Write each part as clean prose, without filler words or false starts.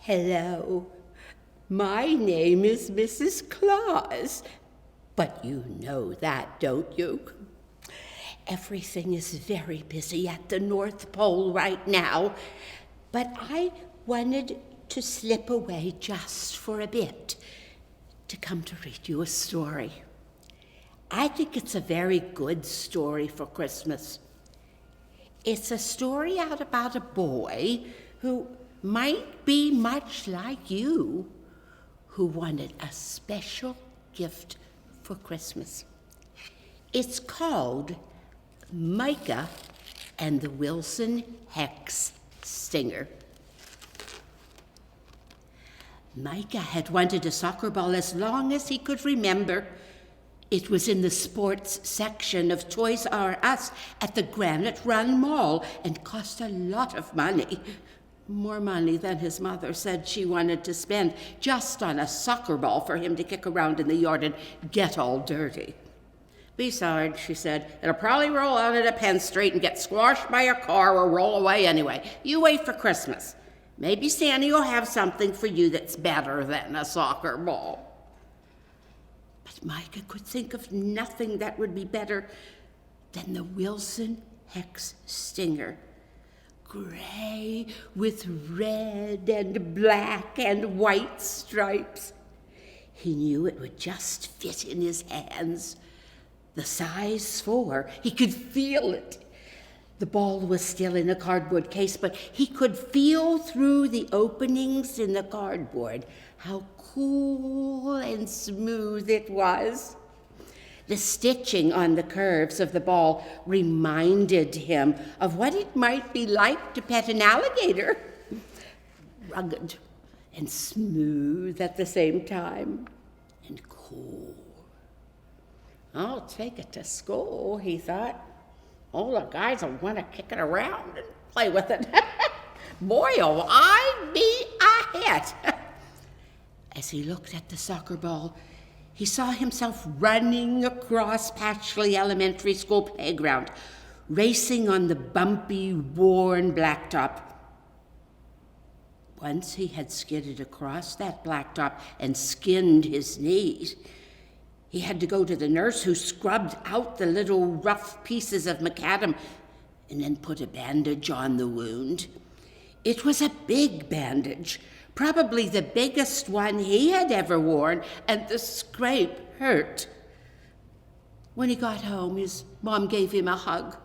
Hello, my name is Mrs. Claus, but you know that, don't you? Everything is very busy at the North Pole right now, but I wanted to slip away just for a bit to come to read you a story. I think it's a very good story for Christmas. It's a story out about a boy who might be much like you, who wanted a special gift for Christmas. It's called Micah and the Wilson Hex Stinger. Micah had wanted a soccer ball as long as he could remember. It was in the sports section of Toys R Us at the Granite Run Mall and cost a lot of money. More money than his mother said she wanted to spend just on a soccer ball for him to kick around in the yard and get all dirty. Besides, she said, it'll probably roll out at a Penn Street and get squashed by a car or roll away anyway. You wait for Christmas. Maybe Sandy will have something for you that's better than a soccer ball. But Micah could think of nothing that would be better than the Wilson Hex Stinger. Gray with red and black and white stripes. He knew it would just fit in his hands. The size 4, he could feel it. The ball was still in a cardboard case, but he could feel through the openings in the cardboard how cool and smooth it was. The stitching on the curves of the ball reminded him of what it might be like to pet an alligator. Rugged and smooth at the same time, and cool. I'll take it to school, he thought. All the guys will want to kick it around and play with it. Boy, will I be a hit. As he looked at the soccer ball, he saw himself running across Patchley Elementary School playground, racing on the bumpy, worn blacktop. Once he had skidded across that blacktop and skinned his knees. He had to go to the nurse, who scrubbed out the little rough pieces of macadam and then put a bandage on the wound. It was a big bandage, probably the biggest one he had ever worn, and the scrape hurt. When he got home, his mom gave him a hug.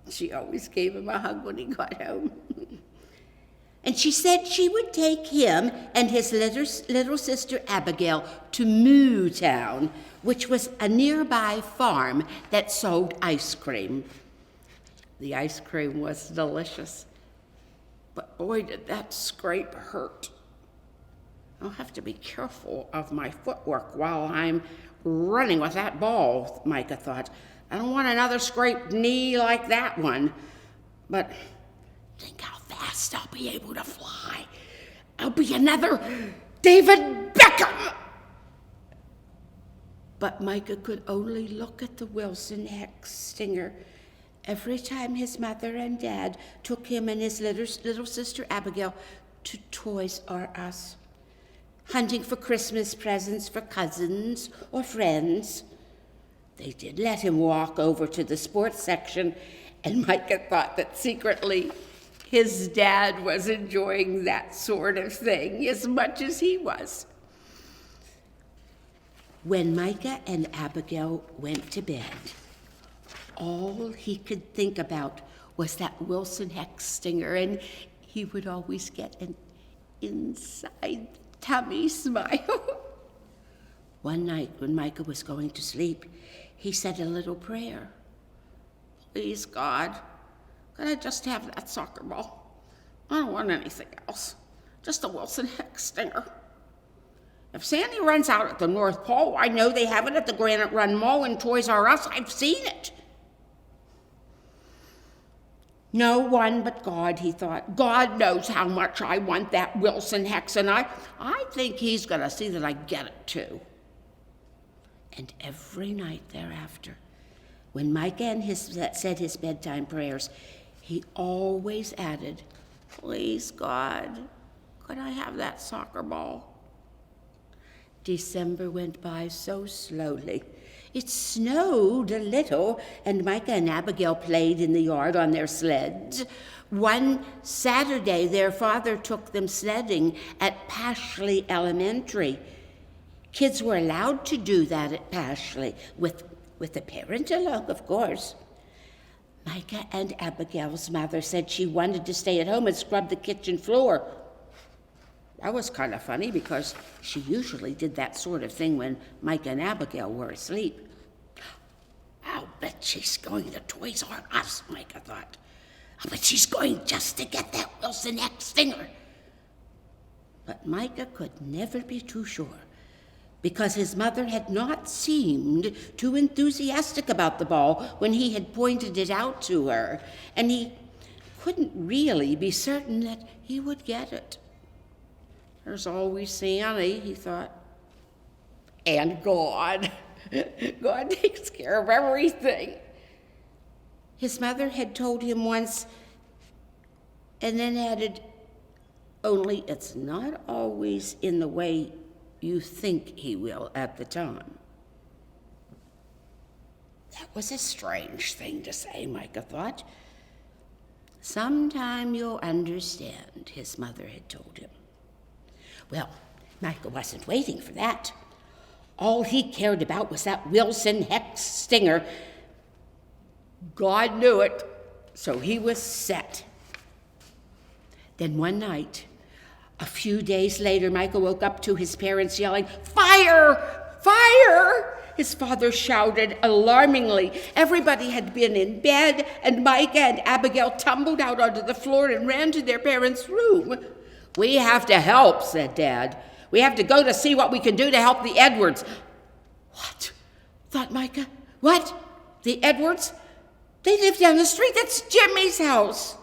She always gave him a hug when he got home. And she said she would take him and his little sister Abigail to Moo Town, which was a nearby farm that sold ice cream. The ice cream was delicious, but boy, did that scrape hurt. I'll have to be careful of my footwork while I'm running with that ball, Micah thought. I don't want another scraped knee like that one. But think how fast I'll be able to fly. I'll be another David Beckham. But Micah could only look at the Wilson Hex Stinger every time his mother and dad took him and his little sister Abigail to Toys R Us, hunting for Christmas presents for cousins or friends. They did let him walk over to the sports section, and Micah thought that secretly his dad was enjoying that sort of thing as much as he was. When Micah and Abigail went to bed, all he could think about was that Wilson Hex Stinger, and he would always get an inside tummy smile. One night when Micah was going to sleep, he said a little prayer. Please, God, could I just have that soccer ball? I don't want anything else. Just a Wilson Hex Stinger. If Sandy runs out at the North Pole, I know they have it at the Granite Run Mall and Toys R Us. I've seen it. No one but God, he thought. God knows how much I want that Wilson Hex, and I think he's going to see that I get it too. And every night thereafter, when Micah said his bedtime prayers, he always added, please, God, could I have that soccer ball? December went by so slowly. It snowed a little, and Micah and Abigail played in the yard on their sleds. One Saturday, their father took them sledding at Pashley Elementary. Kids were allowed to do that at Pashley, with a parent along, of course. Micah and Abigail's mother said she wanted to stay at home and scrub the kitchen floor. That was kind of funny because she usually did that sort of thing when Micah and Abigail were asleep. I'll bet she's going to Toys R Us, Micah thought. I'll bet she's going just to get that Wilson Hex Stinger. But Micah could never be too sure, because his mother had not seemed too enthusiastic about the ball when he had pointed it out to her, and he couldn't really be certain that he would get it. There's always Santa, he thought. And God. God takes care of everything. His mother had told him once, and then added, only it's not always in the way you think he will at the time. That was a strange thing to say, Micah thought. Sometime you'll understand, his mother had told him. Well, Micah wasn't waiting for that. All he cared about was that Wilson Hex Stinger. God knew it, so he was set. Then one night, a few days later, Micah woke up to his parents yelling, "Fire! Fire!" His father shouted alarmingly. Everybody had been in bed, and Micah and Abigail tumbled out onto the floor and ran to their parents' room. "We have to help," said Dad. "We have to go to see what we can do to help the Edwards." What? Thought Micah. What? The Edwards? They live down the street. That's Jimmy's house.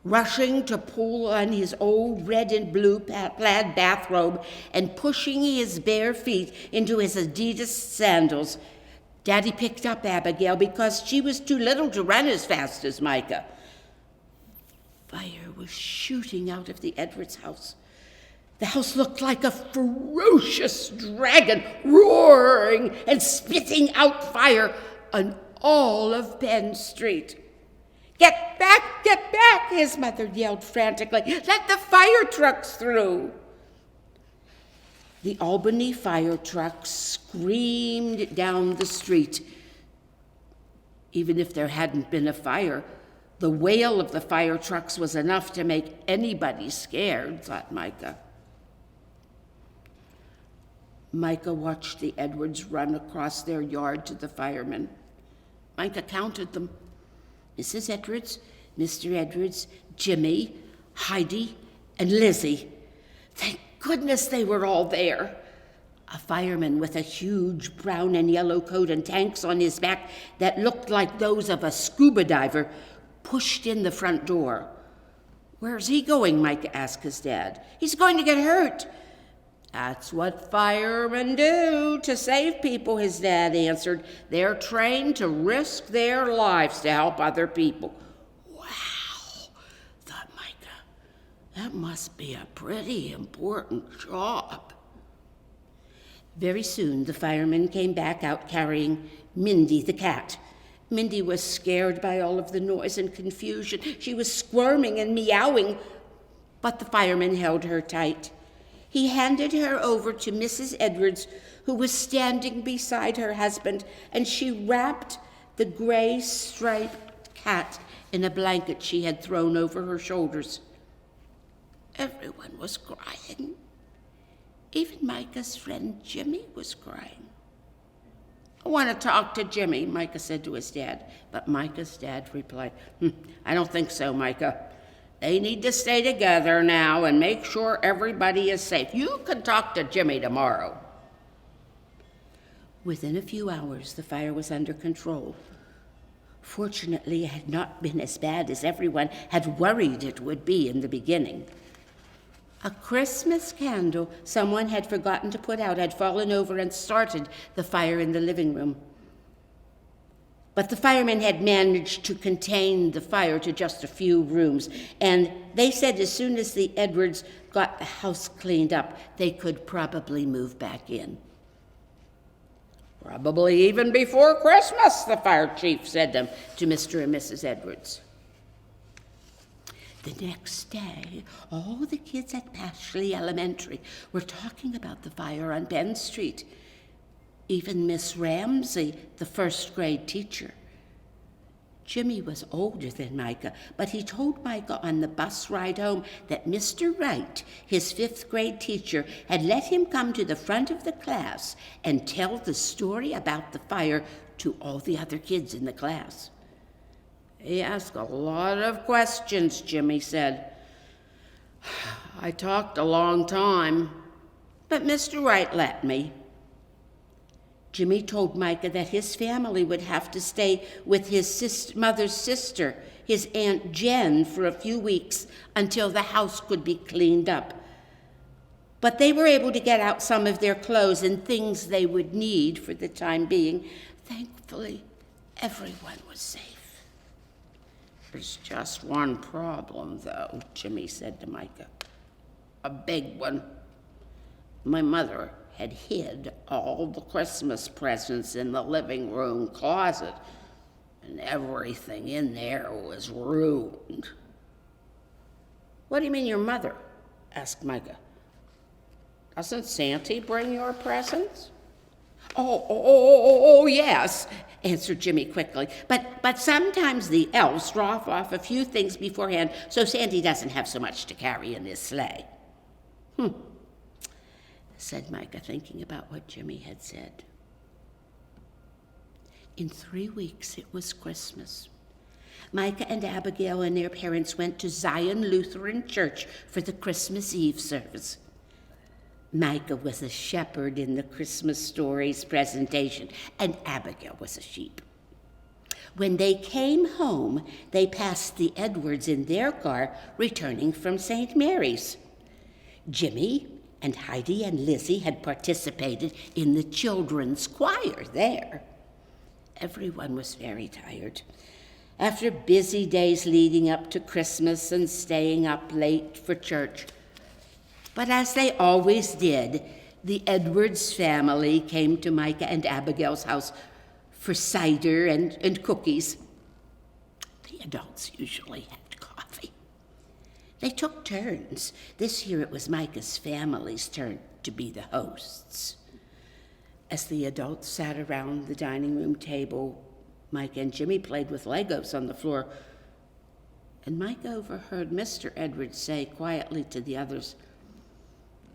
Rushing to pull on his old red and blue plaid bathrobe and pushing his bare feet into his Adidas sandals, Daddy picked up Abigail because she was too little to run as fast as Micah. Fire was shooting out of the Edwards house. The house looked like a ferocious dragon, roaring and spitting out fire on all of Penn Street. Get back, his mother yelled frantically. Let the fire trucks through. The Albany fire trucks screamed down the street. Even if there hadn't been a fire, the wail of the fire trucks was enough to make anybody scared, thought Micah. Micah watched the Edwards run across their yard to the firemen. Micah counted them. Mrs. Edwards, Mr. Edwards, Jimmy, Heidi, and Lizzie. Thank goodness they were all there. A fireman with a huge brown and yellow coat and tanks on his back that looked like those of a scuba diver pushed in the front door. Where's he going? Micah asked his dad. He's going to get hurt. That's what firemen do to save people, his dad answered. They're trained to risk their lives to help other people. Wow, thought Micah. That must be a pretty important job. Very soon, the firemen came back out carrying Mindy the cat. Mindy was scared by all of the noise and confusion. She was squirming and meowing, but the fireman held her tight. He handed her over to Mrs. Edwards, who was standing beside her husband, and she wrapped the gray striped cat in a blanket she had thrown over her shoulders. Everyone was crying. Even Micah's friend Jimmy was crying. I want to talk to Jimmy, Micah said to his dad, but Micah's dad replied, I don't think so, Micah. They need to stay together now and make sure everybody is safe. You can talk to Jimmy tomorrow. Within a few hours, the fire was under control. Fortunately, it had not been as bad as everyone had worried it would be in the beginning. A Christmas candle someone had forgotten to put out had fallen over and started the fire in the living room. But the firemen had managed to contain the fire to just a few rooms, and they said as soon as the Edwards got the house cleaned up, they could probably move back in. "Probably even before Christmas," the fire chief said to Mr. and Mrs. Edwards. The next day, all the kids at Pashley Elementary were talking about the fire on Penn Street. Even Miss Ramsey, the first-grade teacher. Jimmy was older than Micah, but he told Micah on the bus ride home that Mr. Wright, his fifth-grade teacher, had let him come to the front of the class and tell the story about the fire to all the other kids in the class. "He asked a lot of questions," Jimmy said. "I talked a long time, but Mr. Wright let me." Jimmy told Micah that his family would have to stay with his mother's sister, his Aunt Jen, for a few weeks until the house could be cleaned up. But they were able to get out some of their clothes and things they would need for the time being. Thankfully, everyone was safe. "There's just one problem, though," Jimmy said to Micah. "A big one. My mother had hid all the Christmas presents in the living room closet, and everything in there was ruined." "What do you mean, your mother?" asked Micah. "Doesn't Santa bring your presents?" Oh, yes," answered Jimmy quickly. But sometimes the elves drop off a few things beforehand, so Sandy doesn't have so much to carry in his sleigh." Said Micah, thinking about what Jimmy had said. In 3 weeks, it was Christmas. Micah and Abigail and their parents went to Zion Lutheran Church for the Christmas Eve service. Micah was a shepherd in the Christmas stories presentation, and Abigail was a sheep. When they came home, they passed the Edwards in their car returning from St. Mary's. Jimmy and Heidi and Lizzie had participated in the children's choir there. Everyone was very tired. After busy days leading up to Christmas and staying up late for church. But as they always did, the Edwards family came to Micah and Abigail's house for cider and cookies. The adults usually had coffee. They took turns. This year it was Micah's family's turn to be the hosts. As the adults sat around the dining room table, Micah and Jimmy played with Legos on the floor, and Micah overheard Mr. Edwards say quietly to the others,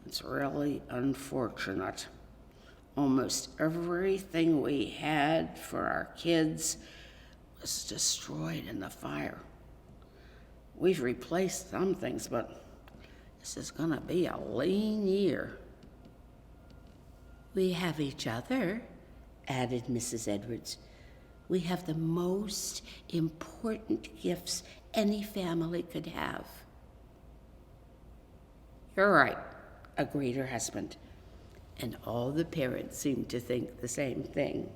"It's really unfortunate. Almost everything we had for our kids was destroyed in the fire. We've replaced some things, but this is going to be a lean year." "We have each other," added Mrs. Edwards. "We have the most important gifts any family could have." "You're right," agreed her husband, and all the parents seemed to think the same thing.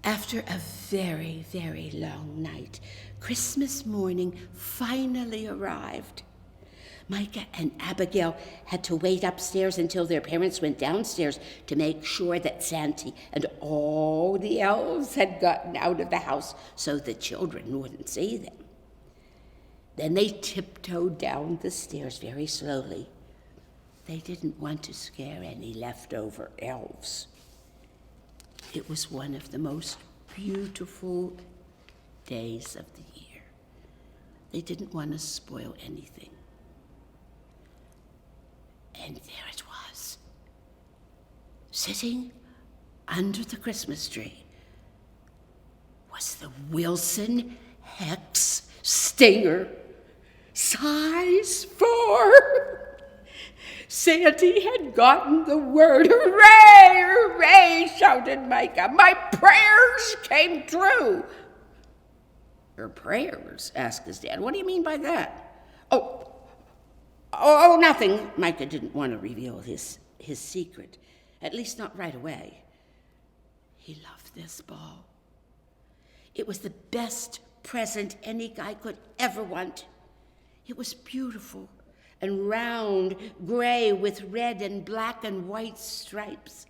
After a very, very long night, Christmas morning finally arrived. Micah and Abigail had to wait upstairs until their parents went downstairs to make sure that Santa and all the elves had gotten out of the house so the children wouldn't see them. Then they tiptoed down the stairs very slowly. They didn't want to scare any leftover elves. It was one of the most beautiful days of the year. They didn't want to spoil anything. And there it was, sitting under the Christmas tree, was the Wilson Hex Stinger, size 4. Santa had gotten the word. "Hooray, hooray," shouted Micah. "My prayers came true." "Your prayers?" asked his dad. "What do you mean by that?" Oh, nothing." Micah didn't want to reveal his secret, at least not right away. He loved this ball. It was the best present any guy could ever want. It was beautiful and round, gray with red and black and white stripes.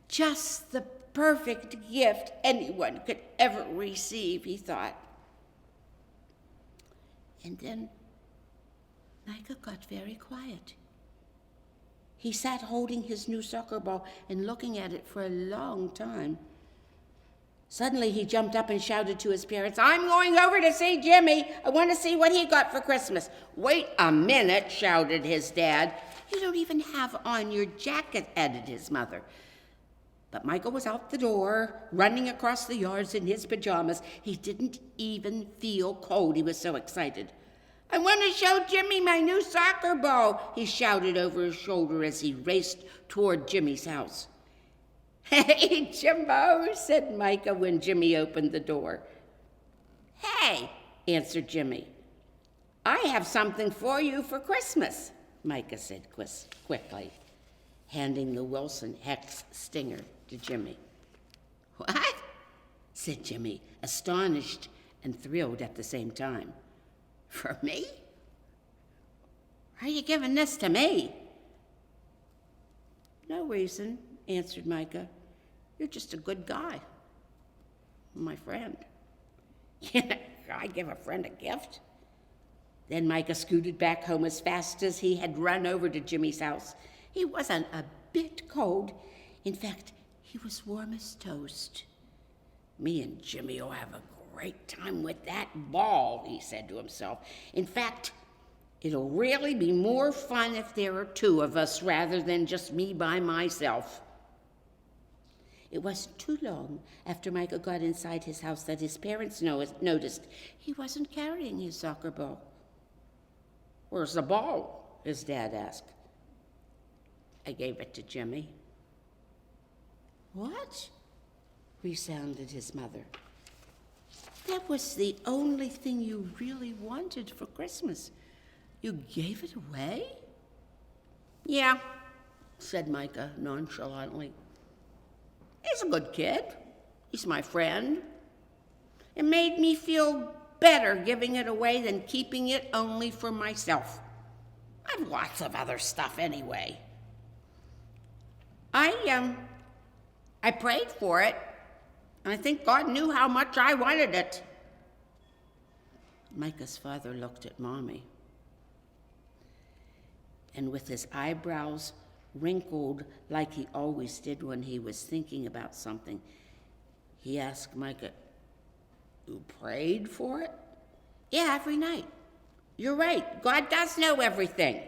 Just the perfect gift anyone could ever receive, he thought. And then Micah got very quiet. He sat holding his new soccer ball and looking at it for a long time. Suddenly he jumped up and shouted to his parents, "I'm going over to see Jimmy. I want to see what he got for Christmas." "Wait a minute," shouted his dad. "You don't even have on your jacket," added his mother. But Micah was out the door, running across the yards in his pajamas. He didn't even feel cold. He was so excited. "I want to show Jimmy my new soccer ball," he shouted over his shoulder as he raced toward Jimmy's house. "Hey, Jimbo," said Micah when Jimmy opened the door. "Hey," answered Jimmy. "I have something for you for Christmas," Micah said quickly, handing the Wilson Hex Stinger to Jimmy. "What?" said Jimmy, astonished and thrilled at the same time. "For me? Why are you giving this to me?" "No reason," answered Micah. "You're just a good guy. My friend." "I give a friend a gift?" Then Micah scooted back home as fast as he had run over to Jimmy's house. He wasn't a bit cold. In fact, he was warm as toast. "Me and Jimmy will have a great time with that ball," he said to himself. "In fact, it'll really be more fun if there are two of us rather than just me by myself." It wasn't too long after Micah got inside his house that his parents noticed he wasn't carrying his soccer ball. "Where's the ball?" his dad asked. "I gave it to Jimmy." "What?" resounded his mother. "That was the only thing you really wanted for Christmas. You gave it away?" "Yeah," said Micah nonchalantly. "He's a good kid. He's my friend. It made me feel better giving it away than keeping it only for myself. I've lots of other stuff anyway. I prayed for it, and I think God knew how much I wanted it." Micah's father looked at Mommy, and with his eyebrows wrinkled like he always did when he was thinking about something, he asked Micah, "You prayed for it?" "Yeah, every night. You're right. God does know everything."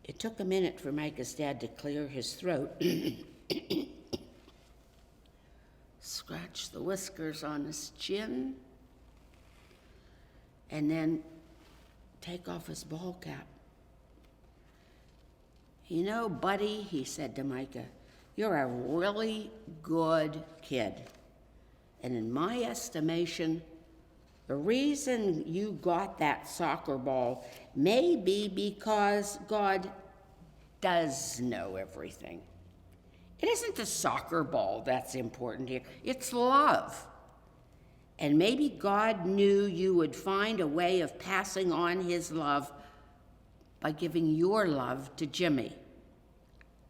It took a minute for Micah's dad to clear his throat, scratch the whiskers on his chin, and then take off his ball cap. "You know, buddy," he said to Micah, "you're a really good kid. And in my estimation, the reason you got that soccer ball may be because God does know everything. It isn't the soccer ball that's important here. It's love. And maybe God knew you would find a way of passing on his love by giving your love to Jimmy."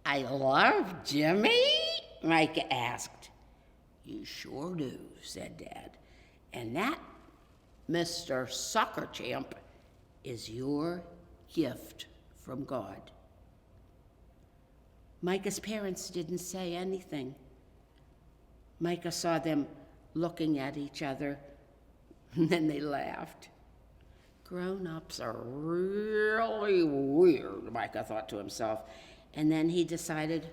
"I love Jimmy?" Micah asked. "You sure do," said Dad. "And that, Mr. Soccer Champ, is your gift from God." Micah's parents didn't say anything. Micah saw them looking at each other, and then they laughed. Grown-ups are really weird, Micah thought to himself. And then he decided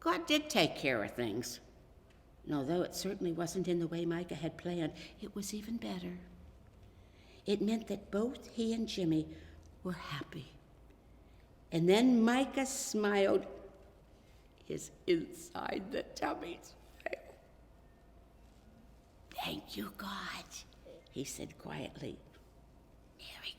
God did take care of things. And although it certainly wasn't in the way Micah had planned, it was even better. It meant that both he and Jimmy were happy. And then Micah smiled, his inside the tummy smile. "Thank you, God," he said quietly. "Merry